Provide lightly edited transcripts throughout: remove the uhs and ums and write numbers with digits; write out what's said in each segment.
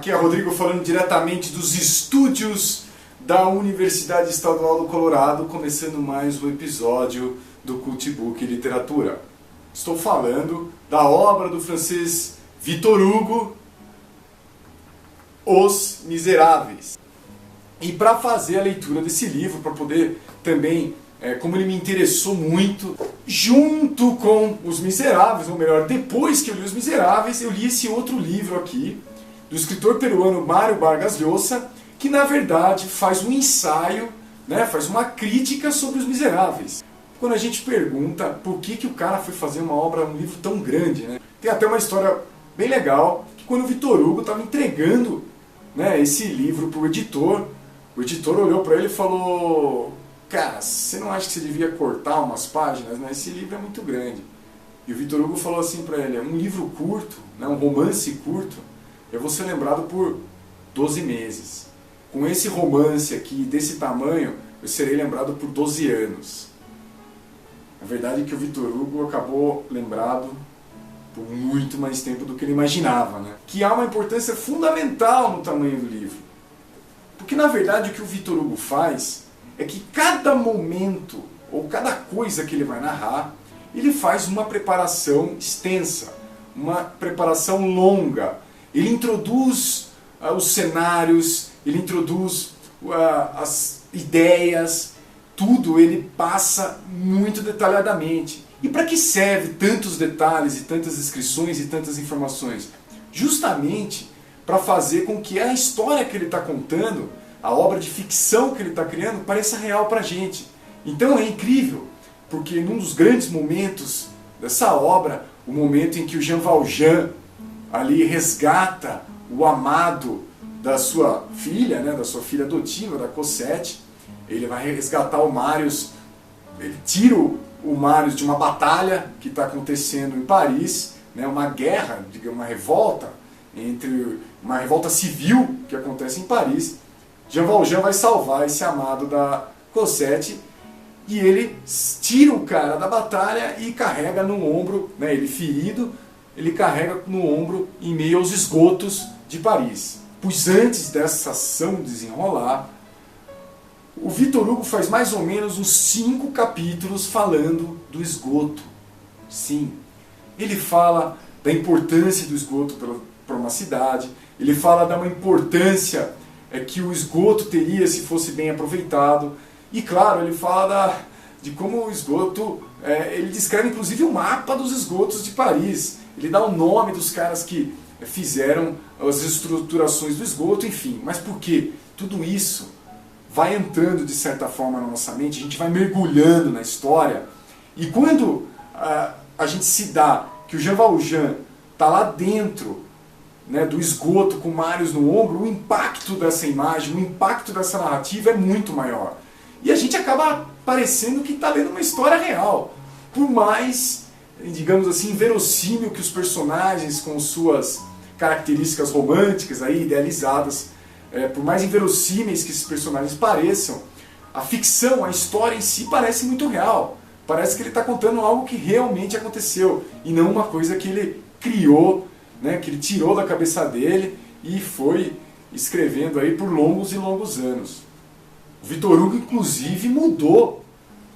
Aqui é Rodrigo falando diretamente dos estúdios da Universidade Estadual do Colorado, começando mais um episódio do Cultbook Literatura. Estou falando da obra do francês Victor Hugo, Os Miseráveis. E para fazer a leitura desse livro, para poder também, como ele me interessou muito, junto com Os Miseráveis, ou melhor, depois que eu li Os Miseráveis, eu li esse outro livro aqui, do escritor peruano Mário Vargas Llosa, que na verdade faz um ensaio, faz uma crítica sobre Os Miseráveis. Quando a gente pergunta por que o cara foi fazer um livro tão grande, tem até uma história bem legal, que quando o Victor Hugo estava entregando esse livro para o editor olhou para ele e falou: cara, você não acha que você devia cortar umas páginas? Esse livro é muito grande. E o Victor Hugo falou assim para ele: um livro curto, um romance curto, eu vou ser lembrado por 12 meses. Com esse romance aqui, desse tamanho, eu serei lembrado por 12 anos. A verdade é que o Victor Hugo acabou lembrado por muito mais tempo do que ele imaginava, Que há uma importância fundamental no tamanho do livro. Porque na verdade o que o Victor Hugo faz é que cada momento, ou cada coisa que ele vai narrar, ele faz uma preparação extensa, uma preparação longa. Ele introduz os cenários, ele introduz as ideias, tudo ele passa muito detalhadamente. E para que serve tantos detalhes e tantas descrições e tantas informações? Justamente para fazer com que a história que ele está contando, a obra de ficção que ele está criando, pareça real para a gente. Então é incrível, porque num dos grandes momentos dessa obra, o momento em que o Jean Valjean ali resgata o amado da sua filha, da sua filha adotiva, da Cosette, ele vai resgatar o Marius, ele tira o Marius de uma batalha que está acontecendo em Paris, uma guerra, digamos, uma revolta civil que acontece em Paris. Jean Valjean vai salvar esse amado da Cosette e ele tira o cara da batalha e carrega no ombro, ele ferido, ele carrega no ombro em meio aos esgotos de Paris. Pois antes dessa ação desenrolar, o Victor Hugo faz mais ou menos uns 5 capítulos falando do esgoto. Sim, ele fala da importância do esgoto para uma cidade, ele fala da uma importância que o esgoto teria se fosse bem aproveitado, e claro, ele fala de como o esgoto, ele descreve inclusive o mapa dos esgotos de Paris, ele dá o nome dos caras que fizeram as estruturações do esgoto, enfim. Mas por quê? Tudo isso vai entrando de certa forma na nossa mente, a gente vai mergulhando na história, e quando a gente se dá que o Jean Valjean está lá dentro do esgoto com o Marius no ombro, o impacto dessa imagem, o impacto dessa narrativa é muito maior. E a gente acaba parecendo que está lendo uma história real. Por mais, digamos assim, verossímil que os personagens com suas características românticas, idealizadas, por mais inverossímeis que esses personagens pareçam, a ficção, a história em si parece muito real. Parece que ele está contando algo que realmente aconteceu, e não uma coisa que ele criou, que ele tirou da cabeça dele e foi escrevendo aí por longos e longos anos. O Victor Hugo, inclusive, mudou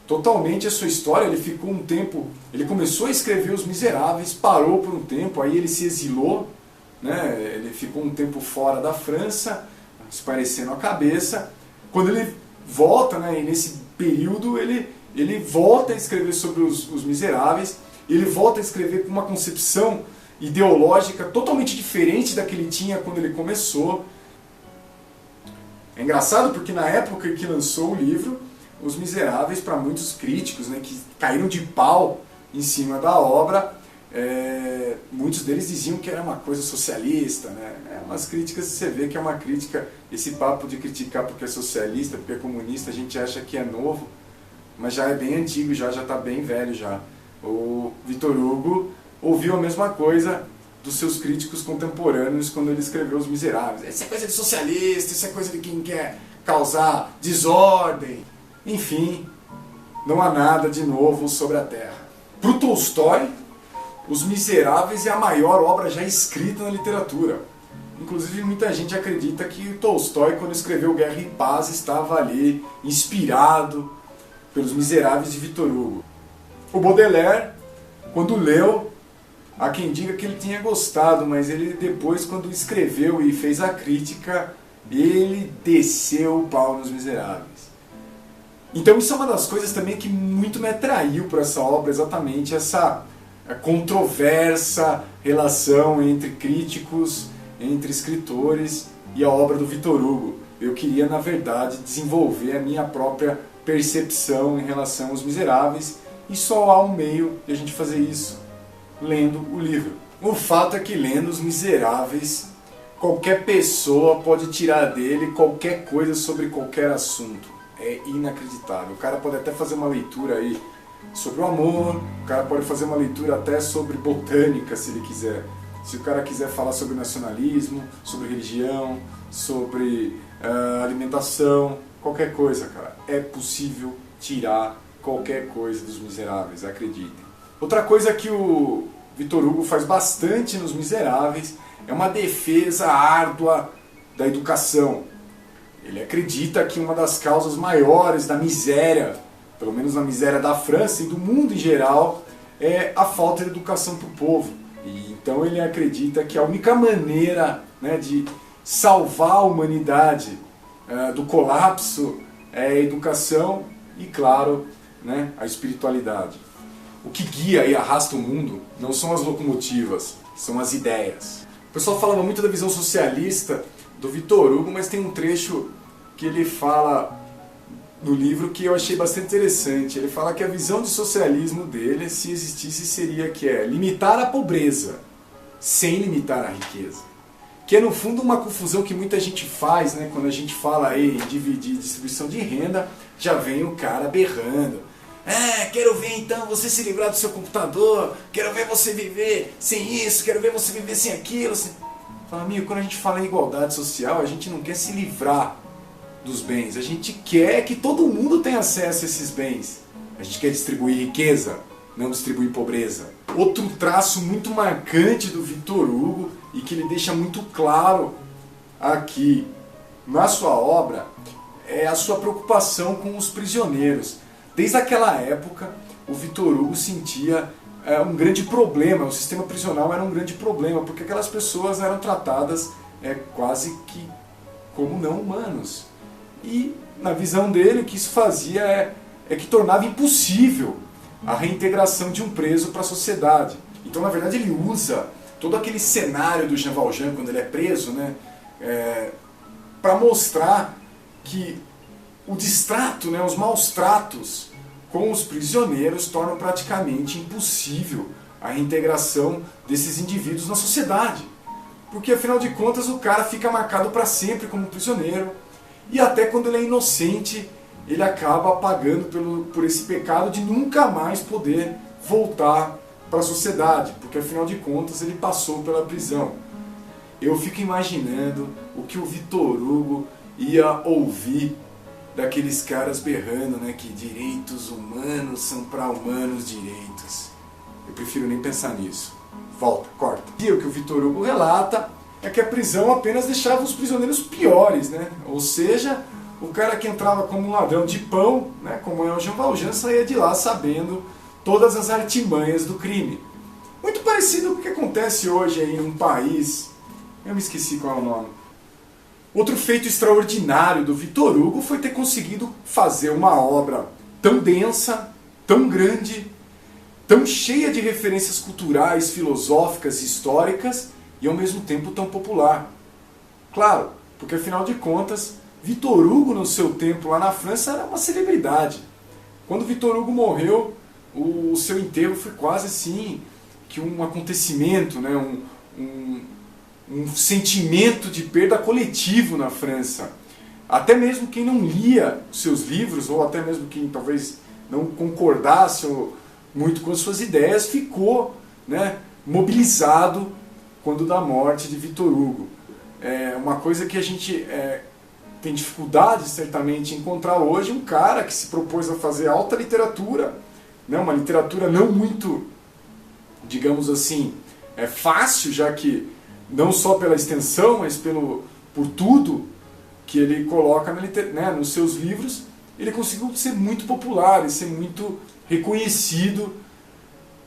totalmente a sua história. Ele ficou um tempo, ele começou a escrever Os Miseráveis, parou por um tempo, aí ele se exilou, ele ficou um tempo fora da França, esparecendo a cabeça. Quando ele volta, e nesse período ele volta a escrever sobre os Miseráveis, ele volta a escrever com uma concepção ideológica totalmente diferente da que ele tinha quando ele começou. É engraçado porque na época que lançou o livro, Os Miseráveis, para muitos críticos, que caíram de pau em cima da obra, muitos deles diziam que era uma coisa socialista, umas críticas, você vê que é uma crítica, esse papo de criticar porque é socialista, porque é comunista, a gente acha que é novo, mas já é bem antigo, já está bem velho já. O Victor Hugo ouviu a mesma coisa dos seus críticos contemporâneos quando ele escreveu Os Miseráveis. Isso é coisa de socialista, isso é coisa de quem quer causar desordem. Enfim, não há nada de novo sobre a Terra. Para o Tolstói, Os Miseráveis é a maior obra já escrita na literatura. Inclusive muita gente acredita que Tolstói, quando escreveu Guerra e Paz, estava ali inspirado pelos Miseráveis de Victor Hugo. O Baudelaire, quando leu, há quem diga que ele tinha gostado, mas ele depois, quando escreveu e fez a crítica, ele desceu o pau nos Miseráveis. Então isso é uma das coisas também que muito me atraiu para essa obra, exatamente essa controversa relação entre críticos, entre escritores e a obra do Victor Hugo. Eu queria, na verdade, desenvolver a minha própria percepção em relação aos Miseráveis, e só há um meio de a gente fazer isso, lendo o livro. O fato é que lendo Os Miseráveis, qualquer pessoa pode tirar dele qualquer coisa sobre qualquer assunto. É inacreditável. O cara pode até fazer uma leitura aí sobre o amor, o cara pode fazer uma leitura até sobre botânica, se ele quiser. Se o cara quiser falar sobre nacionalismo, sobre religião, sobre alimentação, qualquer coisa, cara. É possível tirar qualquer coisa dos Miseráveis, acreditem. Outra coisa que o Victor Hugo faz bastante nos Miseráveis é uma defesa árdua da educação. Ele acredita que uma das causas maiores da miséria, pelo menos na miséria da França e do mundo em geral, é a falta de educação para o povo. E então ele acredita que a única maneira, né, de salvar a humanidade do colapso é a educação e, claro, né, a espiritualidade. O que guia e arrasta o mundo não são as locomotivas, são as ideias. O pessoal falava muito da visão socialista do Victor Hugo, mas tem um trecho que ele fala no livro que eu achei bastante interessante. Ele fala que a visão de socialismo dele, se existisse, seria que é limitar a pobreza sem limitar a riqueza. Que é no fundo uma confusão que muita gente faz, né? Quando a gente fala aí em dividir distribuição de renda, já vem o cara berrando. Quero ver então você se livrar do seu computador, quero ver você viver sem isso, quero ver você viver sem aquilo. Fala, amigo, quando a gente fala em igualdade social, a gente não quer se livrar dos bens, a gente quer que todo mundo tenha acesso a esses bens. A gente quer distribuir riqueza, não distribuir pobreza. Outro traço muito marcante do Victor Hugo, e que ele deixa muito claro aqui na sua obra, é a sua preocupação com os prisioneiros. Desde aquela época, o Victor Hugo sentia um grande problema, o sistema prisional era um grande problema, porque aquelas pessoas eram tratadas quase que como não humanos. E, na visão dele, o que isso fazia é que tornava impossível a reintegração de um preso para a sociedade. Então, na verdade, ele usa todo aquele cenário do Jean Valjean, quando ele é preso, né, para mostrar que o distrato, né, os maus tratos com os prisioneiros tornam praticamente impossível a reintegração desses indivíduos na sociedade. Porque, afinal de contas, o cara fica marcado para sempre como prisioneiro, e até quando ele é inocente, ele acaba pagando por esse pecado de nunca mais poder voltar para a sociedade, porque, afinal de contas, ele passou pela prisão. Eu fico imaginando o que o Victor Hugo ia ouvir daqueles caras berrando, né, que direitos humanos são para humanos direitos. Eu prefiro nem pensar nisso. Volta, corta. E o que o Victor Hugo relata é que a prisão apenas deixava os prisioneiros piores, né? Ou seja, o cara que entrava como um ladrão de pão, né, como é o Jean Valjean, saía de lá sabendo todas as artimanhas do crime. Muito parecido com o que acontece hoje aí num país, eu me esqueci qual é o nome. Outro feito extraordinário do Victor Hugo foi ter conseguido fazer uma obra tão densa, tão grande, tão cheia de referências culturais, filosóficas e históricas, e ao mesmo tempo tão popular. Claro, porque afinal de contas, Victor Hugo no seu tempo lá na França era uma celebridade. Quando Victor Hugo morreu, o seu enterro foi quase assim que um acontecimento, né? um sentimento de perda coletivo na França. Até mesmo quem não lia os seus livros, ou até mesmo quem talvez não concordasse muito com as suas ideias, ficou, né, mobilizado quando da morte de Victor Hugo. É uma coisa que a gente tem dificuldade, certamente, em encontrar hoje, um cara que se propôs a fazer alta literatura, né, uma literatura não muito, digamos assim, fácil, já que não só pela extensão, mas por tudo que ele coloca né, nos seus livros, ele conseguiu ser muito popular e ser muito reconhecido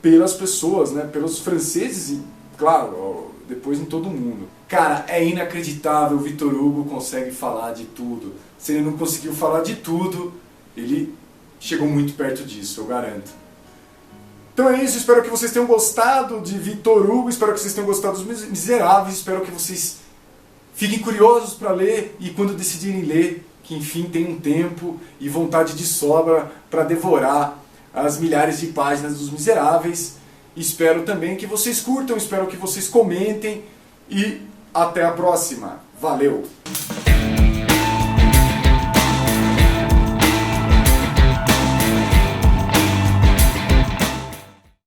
pelas pessoas, né, pelos franceses e, claro, depois em todo mundo. Cara, é inacreditável, o Victor Hugo consegue falar de tudo. Se ele não conseguiu falar de tudo, ele chegou muito perto disso, eu garanto. Então é isso, espero que vocês tenham gostado de Victor Hugo, espero que vocês tenham gostado dos Miseráveis, espero que vocês fiquem curiosos para ler e quando decidirem ler, que enfim tenham tempo e vontade de sobra para devorar as milhares de páginas dos Miseráveis. Espero também que vocês curtam, espero que vocês comentem e até a próxima. Valeu!